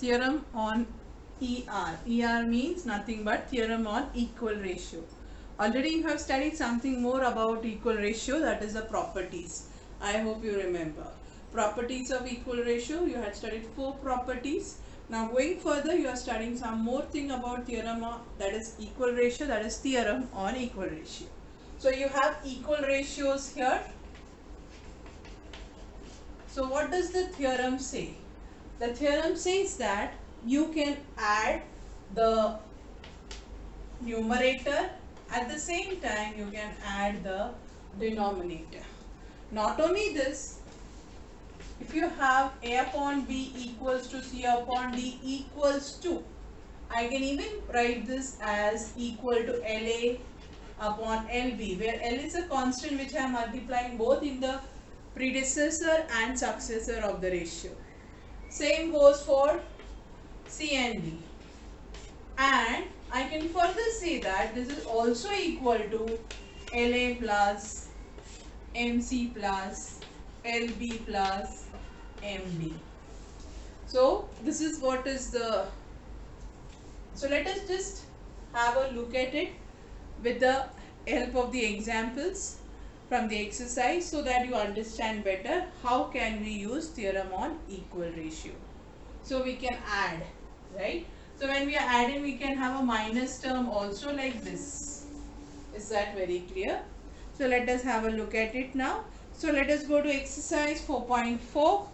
theorem on ER. ER means nothing but theorem on equal ratio. Already you have studied something more about equal ratio, that is the properties. I hope you remember. Properties of equal ratio, you had studied 4 properties. Now going further, you are studying some more thing about theorem on, that is equal ratio, that is theorem on equal ratio. So you have equal ratios here. So what does the theorem say? The theorem says that you can add the numerator, at the same time you can add the denominator. Not only this, if you have A upon B equals to C upon D equals to, I can even write this as equal to LA upon LB, where L is a constant which I am multiplying both in the predecessor and successor of the ratio. Same goes for C and D. And I can further say that this is also equal to LA plus MC plus LB plus MD. So this is what is the, so let us just have a look at it with the help of the examples from the exercise, so that you understand better how can we use theorem on equal ratio. So we can add, right? So when we are adding, we can have a minus term also like this. Is that very clear? So let us have a look at it now. So let us go to exercise 4.4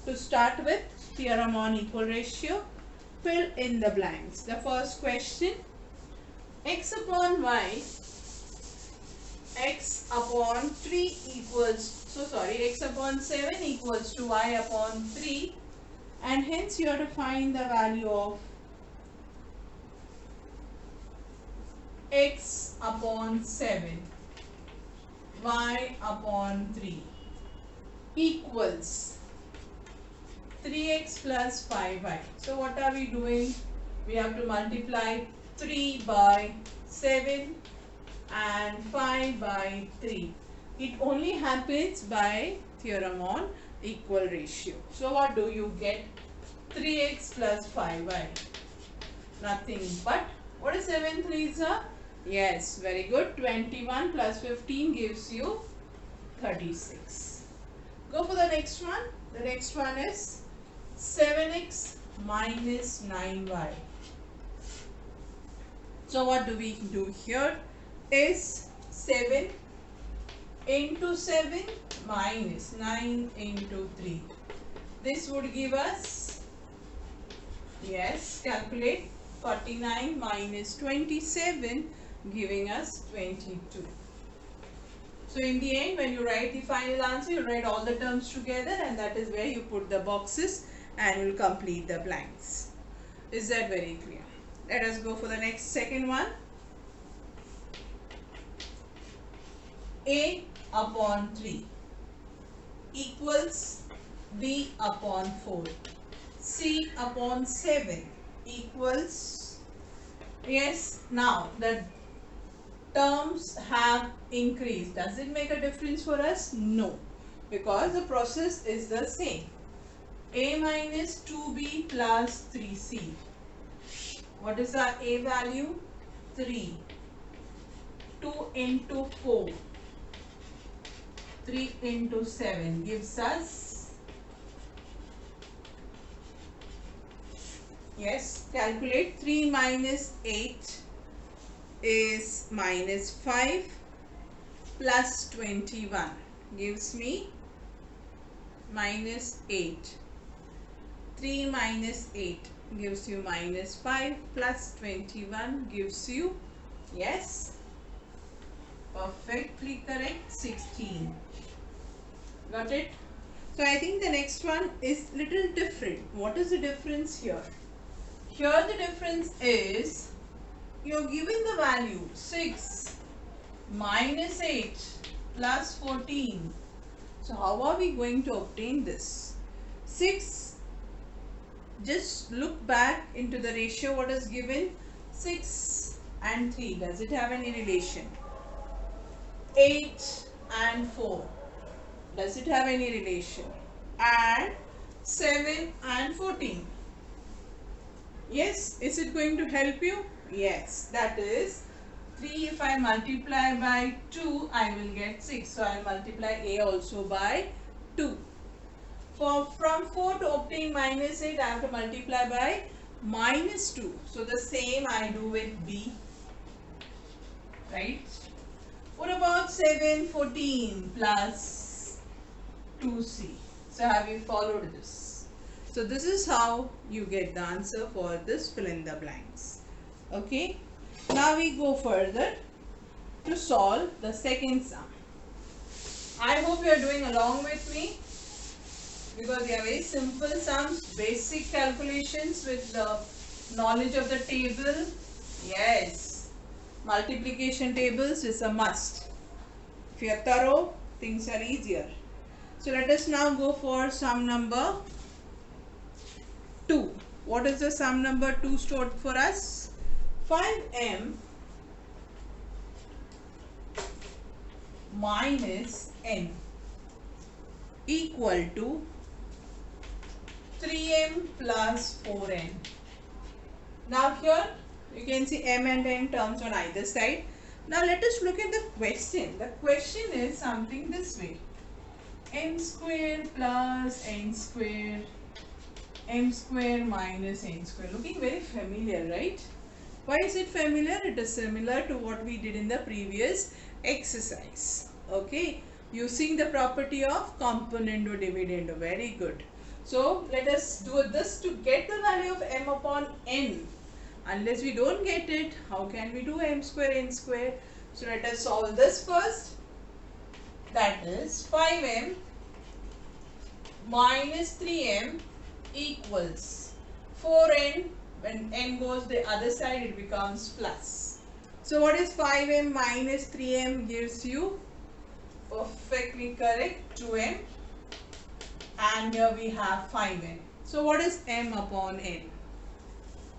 to start with theorem on equal ratio. Fill in the blanks. The first question, x upon y, x upon 3 equals, x upon 7 equals to y upon 3, and hence you have to find the value of x upon 7, y upon 3 equals 3x plus 5y. So what are we doing? We have to multiply 3 by 7 and 5 by 3. It only happens by theorem on equal ratio. So what do you get? 3x plus 5y. Nothing but, what is 7 3s are? Yes, very good. 21 plus 15 gives you 36. Go for the next one. The next one is 7x minus 9y. So what do we do here? Is 7 into 7 minus 9 into 3. This would give us, yes, calculate 49 minus 27, giving us 22. So in the end, when you write the final answer, you write all the terms together, and that is where you put the boxes and you will complete the blanks. Is that very clear? Let us go for the next second one. A upon 3 equals B upon 4. C upon 7 equals, yes, now the terms have increased. Does it make a difference for us? No, because the process is the same. A minus 2B plus 3C. What is our A value? 3. 2 into 4. 3 into 7 gives us, yes, calculate 3 minus 8 is minus 5 plus 21 gives me minus 8. 3 minus 8 gives you minus 5 plus 21 gives you, yes, perfectly correct, 16. Got it? So I think the next one is little different. What is the difference here? Here the difference is, you're given the value 6 minus 8 plus 14. So how are we going to obtain this? 6, just look back into the ratio what is given. 6 and 3, does it have any relation? 8 and 4, does it have any relation? And 7 and 14, Yes, is it going to help you? Yes, that is 3. If I multiply by 2, I will get 6. So I will multiply A also by 2. From 4 to obtain minus 8, I have to multiply by minus 2. So the same I do with B, right? What about 7, 14 plus 2C? So have you followed this? So this is how you get the answer for this fill in the blanks. Okay. Now we go further to solve the second sum. I hope you are doing along with me, because they are very simple sums, basic calculations with the knowledge of the table. Yes, multiplication tables is a must. If you are thorough, things are easier. So let us now go for sum number 2. What is the sum number 2 stored for us? 5m minus n equal to 3m plus 4n. Now here you can see m and n terms on either side. Now let us look at the question. The question is something this way: m square plus n square, m square minus n square. Looking very familiar, right? Why is it familiar? It is similar to what we did in the previous exercise. Okay, using the property of componendo dividendo. Very good. So let us do this to get the value of m upon n. Unless we don't get it, how can we do m square n square? So let us solve this first. That is 5m minus 3m equals 4n. When n goes the other side, it becomes plus. So what is 5m minus 3m gives you? Perfectly correct, 2m. And here we have 5n. So what is m upon n?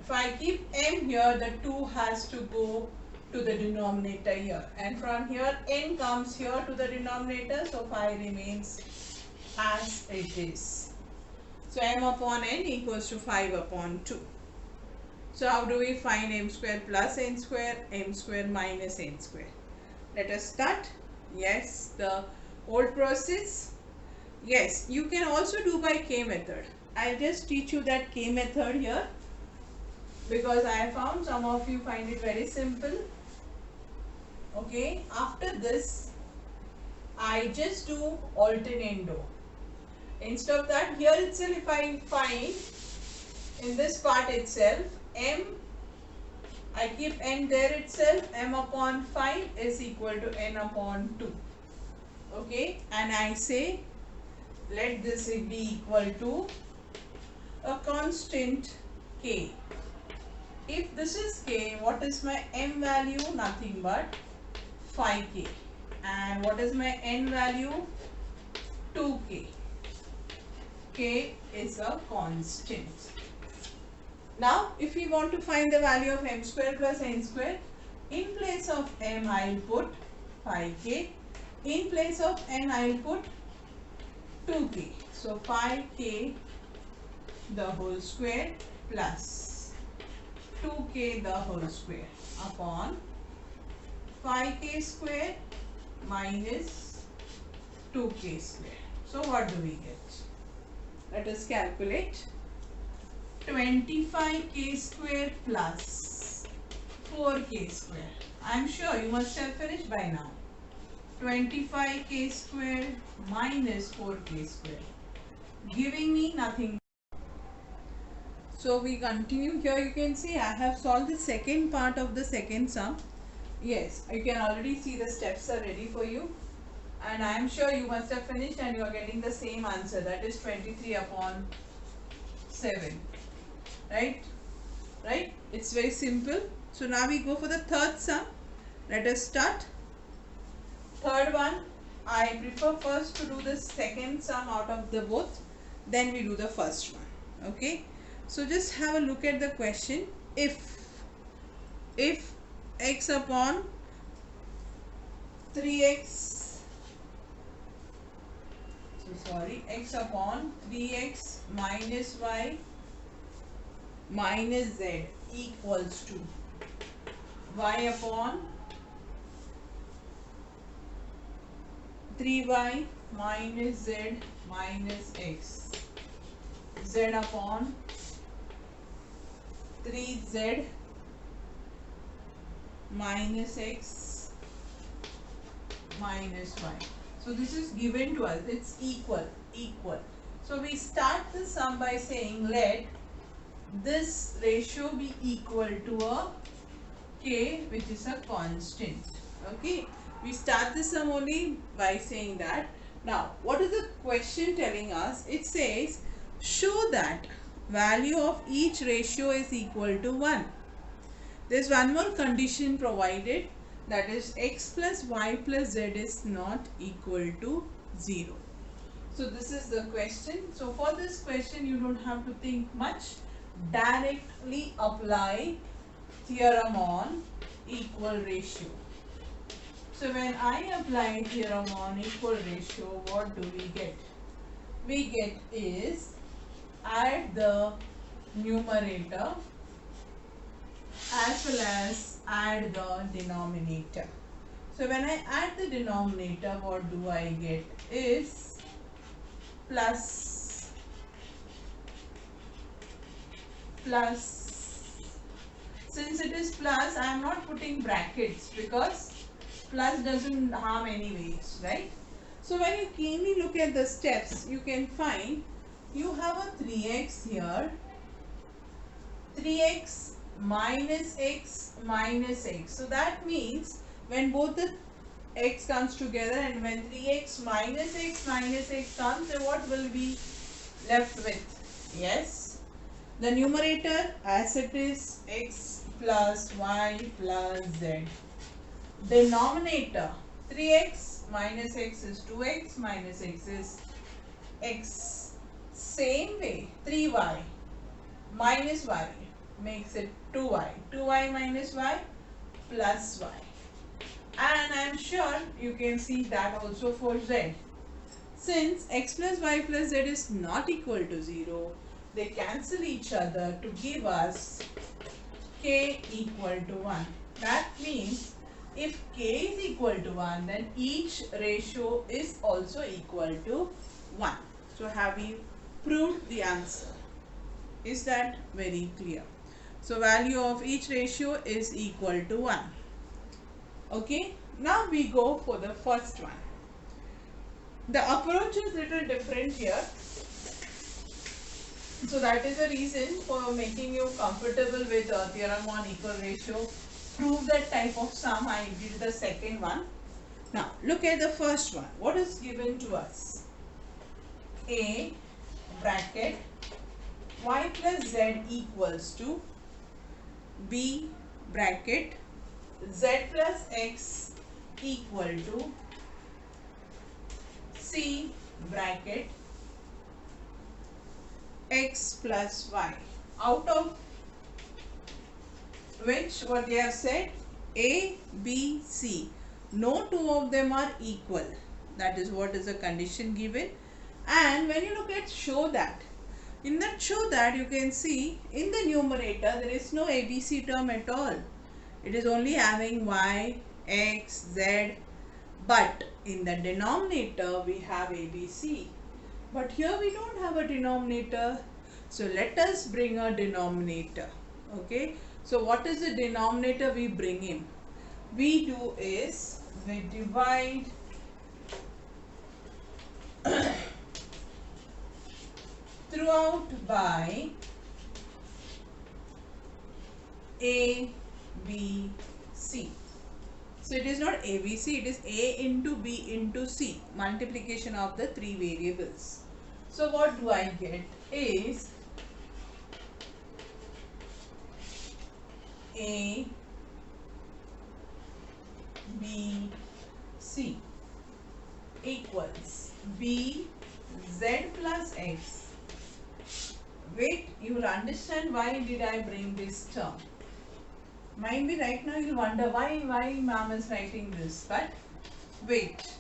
If I keep m here, the 2 has to go to the denominator here. And from here, n comes here to the denominator. So 5 remains as it is. So m upon n equals to 5 upon 2. So how do we find m square plus n square, m square minus n square? Let us start. Yes, the old process. Yes, you can also do by K method. I'll just teach you that K method here, because I have found some of you find it very simple. Okay, after this, I just do alternando. Instead of that, here itself if I find in this part itself, m, I keep n there itself, m upon 5 is equal to n upon 2. Okay, and I say let this be equal to a constant k. If this is k, what is my m value? Nothing but 5k. And what is my n value? 2k. K is a constant. Now, if we want to find the value of m square plus n square, in place of m I will put 5k. In place of n I will put 2k. So 5k the whole square plus 2k the whole square upon 5k square minus 2k square. So what do we get? Let us calculate. 25k square plus 4k square. I am sure you must have finished by now. 25k square minus 4k square, giving me nothing. So we continue here. You can see I have solved the second part of the second sum. Yes, you can already see the steps are ready for you, and I am sure you must have finished and you are getting the same answer, that is 23 upon 7. Right? It's very simple. So now we go for the third sum. Let us start. Third one, I prefer first to do the second sum out of the both, then we do the first one. Okay, so just have a look at the question. If x upon 3x, x upon 3x minus y minus z equals to y upon 3y minus z minus x, z upon 3z minus x minus y. So this is given to us, it's equal. So we start the sum by saying let this ratio be equal to a k which is a constant. Okay, we start the sum only by saying that. Now what is the question telling us? It says show that value of each ratio is equal to 1. There's one more condition provided, that is x plus y plus z is not equal to 0. So this is the question. So for this question you don't have to think much. Directly apply theorem on equal ratio. So when I apply theorem on equal ratio, what do we get? We get is add the numerator as well as add the denominator. So when I add the denominator, what do I get is plus since it is plus, I am not putting brackets because plus doesn't harm anyways, right? So when you keenly look at the steps, you can find you have a 3x here, 3x minus x minus x. So that means when both the x comes together and when 3x minus x comes, then what will be left with? Yes, the numerator as it is x plus y plus z. Denominator 3x minus x is 2x minus x is x. Same way 3y minus y makes it 2y. 2y minus y plus y. And I am sure you can see that also for z. Since x plus y plus z is not equal to 0, they cancel each other to give us k equal to 1. That means if k is equal to 1, then each ratio is also equal to 1. So have we proved the answer? Is that very clear? So value of each ratio is equal to 1. Okay, now we go for the first one. The approach is little different here. So that is the reason for making you comfortable with theorem on equal ratio. Prove that type of sum. I did the second one. Now look at the first one. What is given to us? A bracket y plus z equals to b bracket z plus x equal to c bracket x plus y, out of which what they have said a, b, c, no two of them are equal. That is what is the condition given. And when you look at show that, in that show that you can see in the numerator there is no ABC term at all. It is only having y, x, z, but in the denominator we have ABC. But here we don't have a denominator. So let us bring a denominator. Okay. So what is the denominator we bring in? We do is we divide throughout by A, B, C. So it is not ABC, it is A into B into C, multiplication of the three variables. So what do I get is A, B, C equals B, Z plus X. Wait, you will understand why did I bring this term. Might be right now you'll wonder why ma'am is writing this, but wait.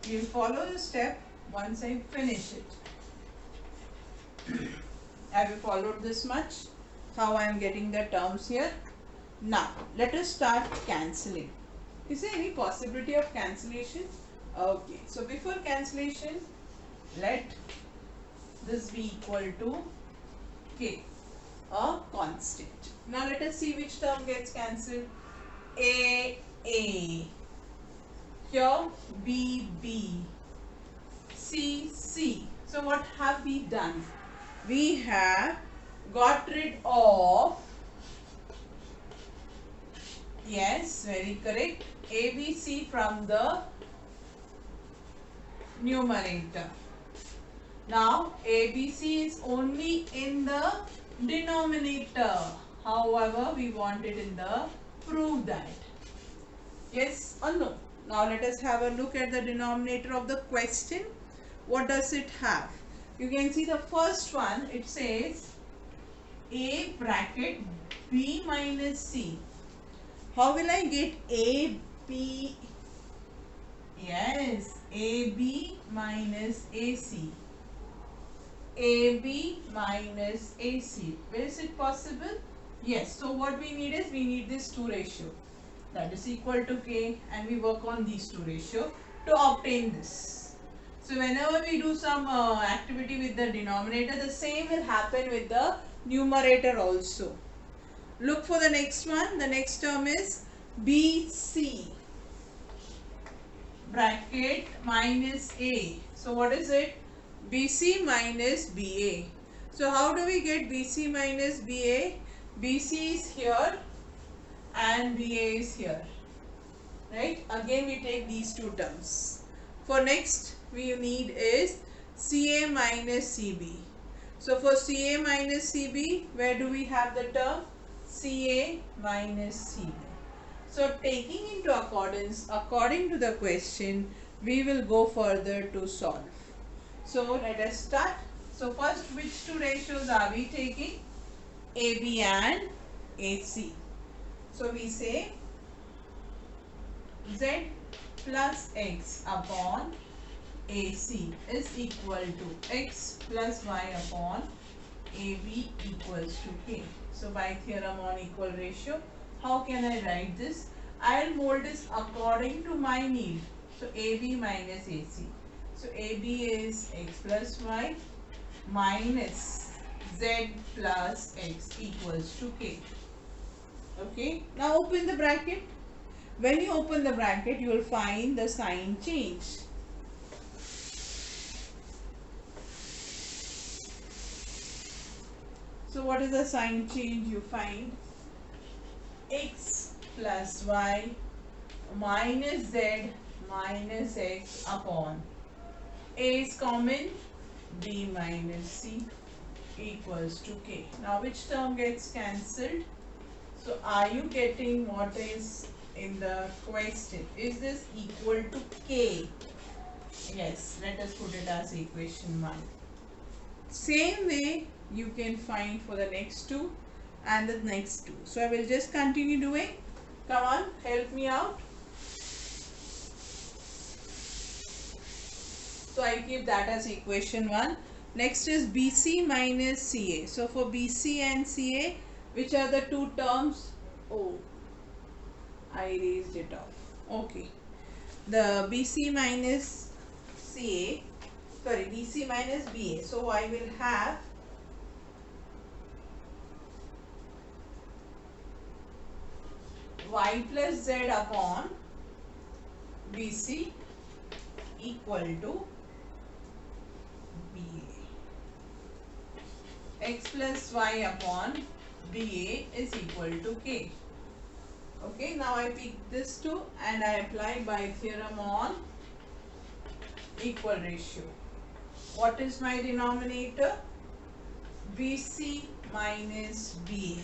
You'll follow the step once I finish it. Have you followed this much? How I am getting the terms here? Now, let us start cancelling. Is there any possibility of cancellation? Okay, so before cancellation, let this be equal to k, a constant. Now let us see which term gets cancelled. A, here B, C, C. So what have we done? We have got rid of, yes, very correct, ABC from the numerator. Now ABC is only in the denominator. However, we want it in the prove that. Yes or no? Now let us have a look at the denominator of the question. What does it have? You can see the first one, it says A bracket B minus C. How will I get A, B? Yes, AB minus AC. AB minus AC. Where is it possible? Yes. So what we need is, we need this 2 ratio. That is equal to K, and we work on these 2 ratio to obtain this. So whenever we do some activity with the denominator, the same will happen with the numerator also. Look for the next one. The next term is BC bracket minus A. So what is it? BC minus BA. So how do we get BC minus BA? BC is here and BA is here. Right? Again we take these 2 terms. For next we need is CA minus CB. So for CA minus CB, where do we have the term? CA minus CB. So taking into accordance, according to the question, we will go further to solve. So let us start. So first, which 2 ratios are we taking? AB and AC. So we say Z plus X upon AC is equal to X plus Y upon AB equals to K. So by theorem on equal ratio, how can I write this? I will mold this according to my need. So AB minus AC. So AB is X plus Y minus Z plus X equals to K. Okay. Now open the bracket. When you open the bracket, you will find the sign change. So what is the sign change you find? X plus Y minus Z minus X upon A is common, B minus C equals to K. Now which term gets cancelled? So are you getting what is in the question? Is this equal to K? Yes, let us put it as equation 1. Same way you can find for the next 2 and the next 2. So I will just continue doing. Come on, help me out. So I keep that as equation 1. Next is BC minus CA. So for BC and CA, which are the 2 terms? Oh, I erased it off. Okay. The BC minus CA, sorry, BC minus BA. So I will have Y plus Z upon BC equal to BA. X plus Y upon BA is equal to K. Okay, now I pick this 2 and I apply by theorem on equal ratio. What is my denominator? BC minus BA.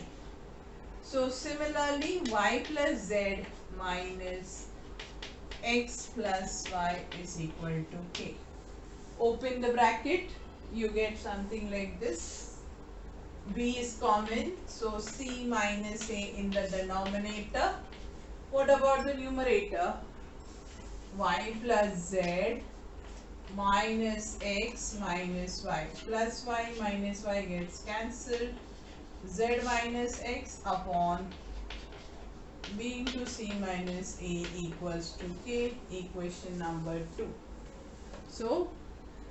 So similarly, Y plus Z minus X plus Y is equal to K. Open the bracket, you get something like this. B is common, so C minus A in the denominator. What about the numerator? Y plus Z minus x minus y, plus y minus y gets cancelled, z minus x upon b into c minus a equals to k, equation number 2. So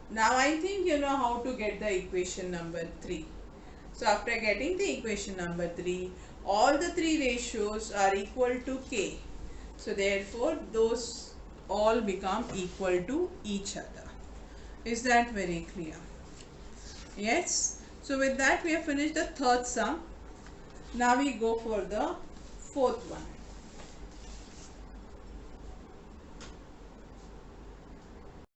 now I think you know how to get the equation number 3. So after getting the equation number 3, all the three ratios are equal to k. So therefore those all become equal to each other. Is that very clear? Yes. So with that we have finished the third sum. Now we go for the fourth one.